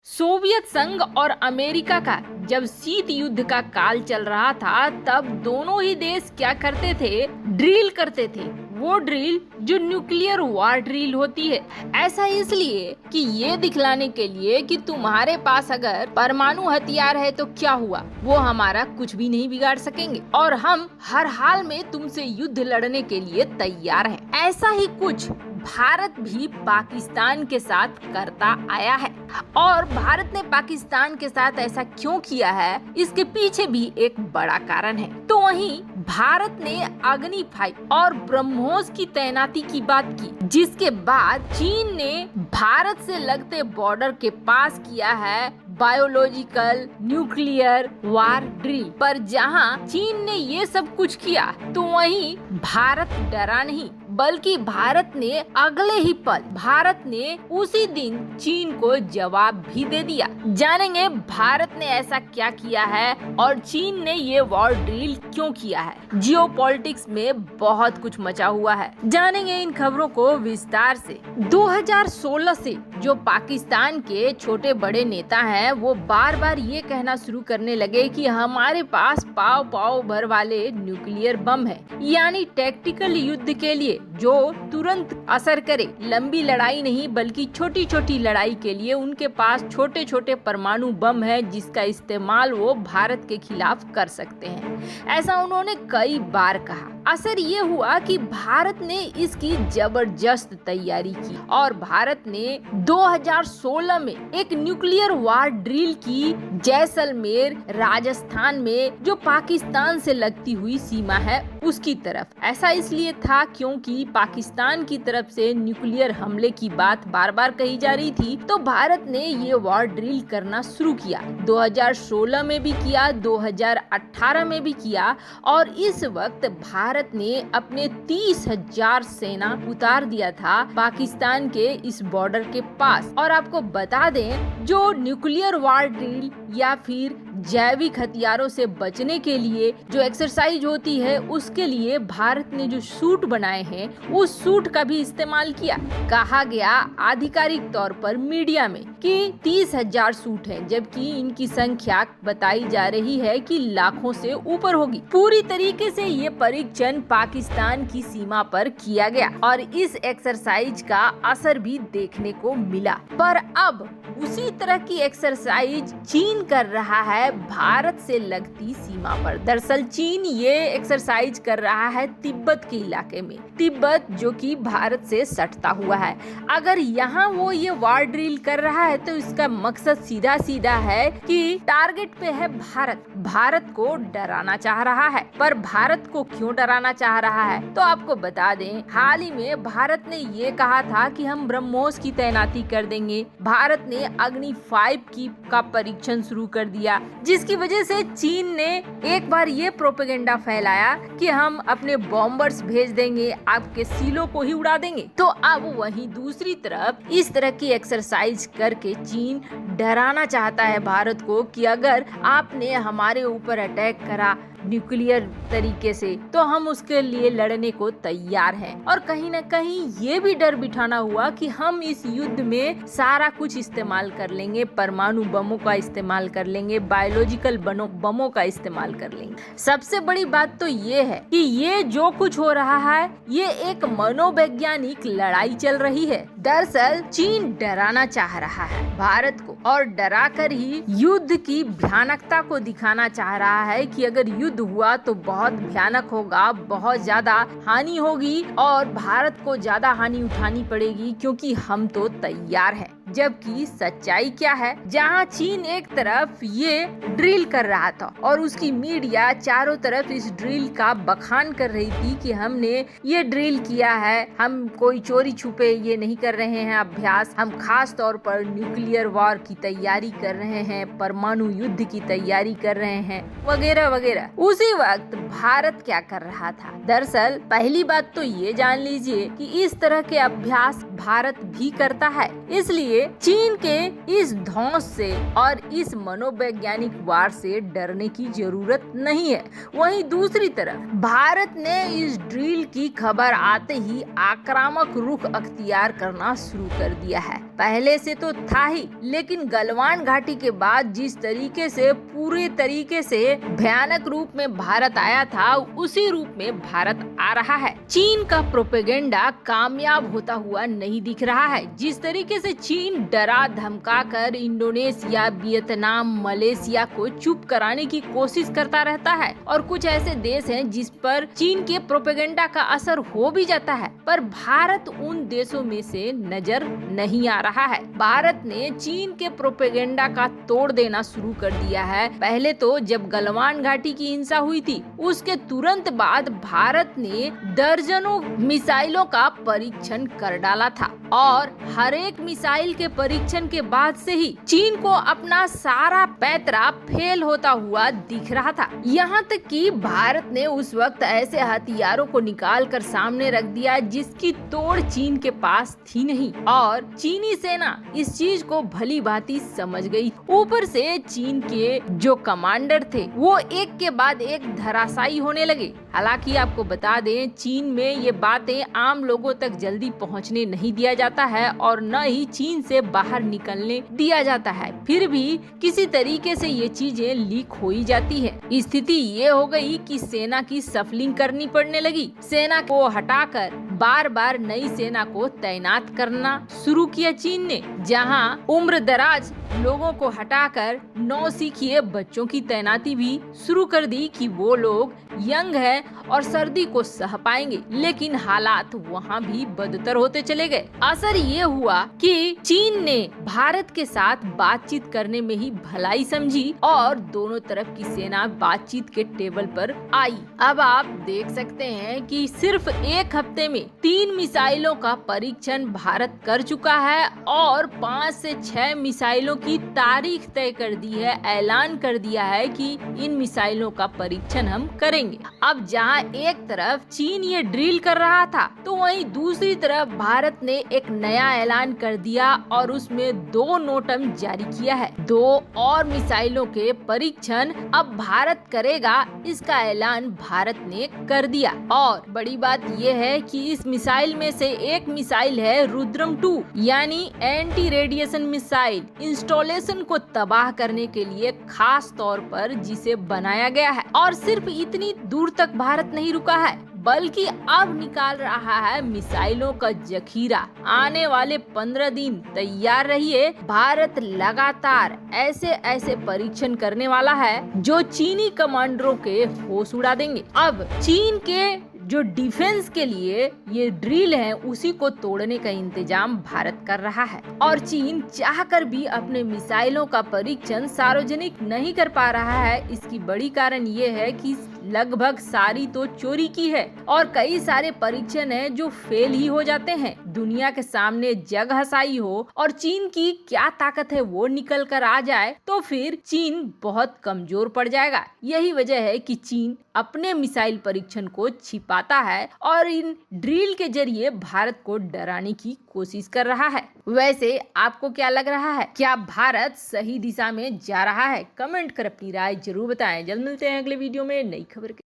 Soviet संघ और America का जब शीत युद्ध का काल चल रहा था, तब दोनों ही देश क्या करते थे, ड्रिल करते थे। वो ड्रिल जो न्यूक्लियर वार ड्रिल होती है। ऐसा इसलिए कि ये दिखलाने के लिए कि तुम्हारे पास अगर परमाणु हथियार है तो क्या हुआ, वो हमारा कुछ भी नहीं बिगाड़ सकेंगे और हम हर हाल में तुमसे युद्ध लड़ने के लिए तैयार हैं। ऐसा ही कुछ भारत भी पाकिस्तान के साथ करता आया है। और भारत ने पाकिस्तान के साथ ऐसा क्यों किया है, इसके पीछे भी एक बड़ा कारण है। तो वहीं भारत ने अग्नि 5 और ब्रह्मोस की तैनाती की बात की, जिसके बाद चीन ने भारत से लगते बॉर्डर के पास किया है बायोलॉजिकल न्यूक्लियर वार ड्रिल। पर जहां चीन ने ये सब कुछ किया, तो वहीं भारत डरा नहीं, बल्कि भारत ने अगले ही पल उसी दिन चीन को जवाब भी दे दिया। जानेंगे भारत ने ऐसा क्या किया है और चीन ने ये वॉर ड्रिल क्यों किया है। जियोपॉलिटिक्स में बहुत कुछ मचा हुआ है, जानेंगे इन खबरों को विस्तार से। 2016 से जो पाकिस्तान के छोटे बड़े नेता हैं, वो बार बार ये कहना शुरू करने लगे कि हमारे पास पाव भर वाले न्यूक्लियर बम है, यानी टैक्टिकल युद्ध के लिए जो तुरंत असर करे। लंबी लड़ाई नहीं, बल्कि छोटी छोटी लड़ाई के लिए उनके पास छोटे छोटे परमाणु बम है, जिसका इस्तेमाल वो भारत के खिलाफ कर सकते हैं। ऐसा उन्होंने कई बार कहा। असर ये हुआ कि भारत ने इसकी जबरदस्त तैयारी की और भारत ने 2016 में एक न्यूक्लियर वार ड्रिल की जैसलमेर, राजस्थान में, जो पाकिस्तान से लगती हुई सीमा है उसकी तरफ। ऐसा इसलिए था क्योंकि पाकिस्तान की तरफ से न्यूक्लियर हमले की बात बार बार कही जा रही थी, तो भारत ने ये वार ड्रिल करना शुरू किया। 2016 में भी किया, 2018 में भी किया और इस वक्त भारत ने अपने 30,000 सेना उतार दिया था पाकिस्तान के इस बॉर्डर के पास। और आपको बता दें, जो न्यूक्लियर वार ड्रिल या फिर जैविक हथियारों से बचने के लिए जो एक्सरसाइज होती है, उसके लिए भारत ने जो सूट बनाए हैं, उस सूट का भी इस्तेमाल किया। कहा गया आधिकारिक तौर पर मीडिया में कि 30,000 सूट है, जबकि इनकी संख्या बताई जा रही है कि लाखों से ऊपर होगी। पूरी तरीके से ये परीक्षण पाकिस्तान की सीमा पर किया गया और इस एक्सरसाइज का असर भी देखने को मिला। पर अब उसी तरह की एक्सरसाइज चीन कर रहा है भारत से लगती सीमा पर। दरअसल चीन ये एक्सरसाइज कर रहा है तिब्बत के इलाके में, तिब्बत जो कि भारत से सटता हुआ है। अगर यहाँ वो ये वार ड्रिल कर रहा है, तो इसका मकसद सीधा सीधा है कि टारगेट पे है भारत को डराना चाह रहा है। पर भारत को क्यों डराना चाह रहा है, तो आपको बता दें, हाल ही में भारत ने ये कहा था कि हम ब्रह्मोस की तैनाती कर देंगे। भारत ने अग्नि 5 का परीक्षण शुरू कर दिया, जिसकी वजह से चीन ने एक बार ये प्रोपेगेंडा फैलाया कि हम अपने बॉम्बर्स भेज देंगे, आपके सीलों को ही उड़ा देंगे। तो अब वहीं दूसरी तरफ इस तरह की एक्सरसाइज करके चीन डराना चाहता है भारत को कि अगर आपने हमारे ऊपर अटैक करा न्यूक्लियर तरीके से, तो हम उसके लिए लड़ने को तैयार हैं। और कहीं न कहीं ये भी डर बिठाना हुआ कि हम इस युद्ध में सारा कुछ इस्तेमाल कर लेंगे, परमाणु बमों का इस्तेमाल कर लेंगे, बायोलॉजिकल बमों का इस्तेमाल कर लेंगे। सबसे बड़ी बात तो ये है कि ये जो कुछ हो रहा है, ये एक मनोवैज्ञानिक लड़ाई चल रही है। दरअसल चीन डराना चाह रहा है भारत को और डराकर ही युद्ध की भयानकता को दिखाना चाह रहा है कि अगर युद्ध हुआ तो बहुत भयानक होगा, बहुत ज्यादा हानि होगी और भारत को ज्यादा हानि उठानी पड़ेगी, क्योंकि हम तो तैयार हैं। जबकि सच्चाई क्या है, जहां चीन एक तरफ ये ड्रिल कर रहा था और उसकी मीडिया चारों तरफ इस ड्रिल का बखान कर रही थी कि हमने ये ड्रिल किया है, हम कोई चोरी छुपे ये नहीं कर रहे हैं अभ्यास, हम खास तौर पर न्यूक्लियर वॉर की तैयारी कर रहे हैं, परमाणु युद्ध की तैयारी कर रहे हैं, वगैरह वगैरह। उसी वक्त भारत क्या कर रहा था? दरअसल पहली बात तो ये जान लीजिए कि इस तरह के अभ्यास भारत भी करता है, इसलिए चीन के इस धौंस से और इस मनोवैज्ञानिक वार से डरने की जरूरत नहीं है। वहीं दूसरी तरफ भारत ने इस ड्रिल की खबर आते ही आक्रामक रुख अख्तियार करना शुरू कर दिया है। पहले से तो था ही, लेकिन गलवान घाटी के बाद जिस तरीके से पूरे तरीके से भयानक रूप में भारत आया था, उसी रूप में भारत आ रहा है। चीन का प्रोपेगेंडा कामयाब होता हुआ नहीं दिख रहा है। जिस तरीके से चीन डरा धमका कर इंडोनेशिया, वियतनाम, मलेशिया को चुप कराने की कोशिश करता रहता है, और कुछ ऐसे देश हैं जिस पर चीन के प्रोपेगेंडा का असर हो भी जाता है, पर भारत उन देशों में से नजर नहीं आ रहा है। भारत ने चीन के प्रोपेगेंडा का तोड़ देना शुरू कर दिया है। पहले तो जब गलवान घाटी की हिंसा हुई थी, उसके तुरंत बाद भारत ने दर्जनों मिसाइलों का परीक्षण कर डाला था, और हर एक मिसाइल के परीक्षण के बाद से ही चीन को अपना सारा पैतरा फेल होता हुआ दिख रहा था। यहाँ तक कि भारत ने उस वक्त ऐसे हथियारों को निकाल कर सामने रख दिया जिसकी तोड़ चीन के पास थी नहीं, और चीनी सेना इस चीज को भली भांति समझ गई। ऊपर से चीन के जो कमांडर थे वो एक के बाद एक धराशायी होने लगे। हालांकि आपको बता दें, चीन में ये बातें आम लोगों तक जल्दी पहुंचने नहीं दिया जाता है और न ही चीन से बाहर निकलने दिया जाता है। फिर भी किसी तरीके से ये चीजें लीक हो ही जाती है। स्थिति ये हो गई कि सेना की सफलिंग करनी पड़ने लगी। सेना को हटाकर बार बार नई सेना को तैनात करना शुरू किया चीन ने, जहां उम्र दराज लोगों को हटाकर नौसिखिए बच्चों की तैनाती भी शुरू कर दी कि वो लोग यंग है और सर्दी को सह पाएंगे। लेकिन हालात वहाँ भी बदतर होते चले गए। असर ये हुआ कि चीन ने भारत के साथ बातचीत करने में ही भलाई समझी और दोनों तरफ की सेना बातचीत के टेबल पर आई। अब आप देख सकते हैं कि सिर्फ एक हफ्ते में 3 मिसाइलों का परीक्षण भारत कर चुका है और 5 से 6 मिसाइलों की तारीख तय कर दी है। ऐलान कर दिया है कि इन मिसाइलों का परीक्षण हम करेंगे। अब जहां एक तरफ चीन ये ड्रिल कर रहा था, तो वहीं दूसरी तरफ भारत ने एक नया ऐलान कर दिया और उसमें 2 नोटम जारी किया है। 2 और मिसाइलों के परीक्षण अब भारत करेगा, इसका ऐलान भारत ने कर दिया। और बड़ी बात यह है कि इस मिसाइल में से एक मिसाइल है रुद्रम 2, यानी एंटी रेडिएशन मिसाइल इंस्टॉलेशन को तबाह करने के लिए खास तौर पर जिसे बनाया गया है। और सिर्फ इतनी दूर तक भारत नहीं रुका है, बल्कि अब निकाल रहा है मिसाइलों का जखीरा। आने वाले 15 दिन तैयार रहिए, भारत लगातार ऐसे ऐसे परीक्षण करने वाला है जो चीनी कमांडरों के होश उड़ा देंगे। अब चीन के जो डिफेंस के लिए ये ड्रिल है, उसी को तोड़ने का इंतजाम भारत कर रहा है, और चीन चाहकर भी अपने मिसाइलों का परीक्षण सार्वजनिक नहीं कर पा रहा है। इसकी बड़ी कारण ये है कि लगभग सारी तो चोरी की है और कई सारे परीक्षण हैं जो फेल ही हो जाते हैं। दुनिया के सामने जग हसाई हो और चीन की क्या ताकत है वो निकल कर आ जाए, तो फिर चीन बहुत कमजोर पड़ जाएगा। यही वजह है कि चीन अपने मिसाइल परीक्षण को छिपाता है और इन ड्रिल के जरिए भारत को डराने की कोशिश कर रहा है। वैसे आपको क्या लग रहा है? क्या भारत सही दिशा में जा रहा है? कमेंट कर अपनी राय जरूर बताएं। जल्द मिलते हैं अगले वीडियो में नई खबर के